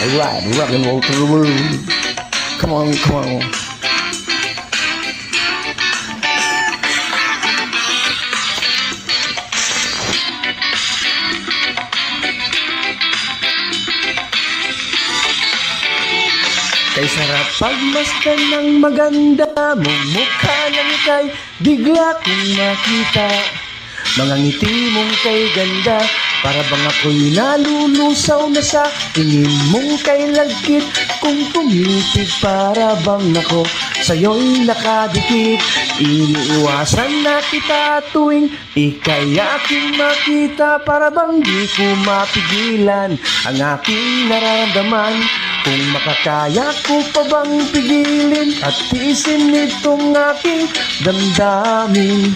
Alright, rock and roll to the world. Come on, come on. Kay sarap pagmasdan ng maganda mong mukha lang ika'y bigla kong makita. Mga ngiti mong kay ganda, para bang ako'y nalulusaw na sa tingin mong kay lagkit. Kung tumitig para bang ako sa'yo'y nakadikit. Iniiwasan na kita tuwing ika'y aking makita. Para bang di ko mapigilan ang aking nararamdaman. Kung makakaya ko pa bang pigilin at tiisin itong aking damdamin.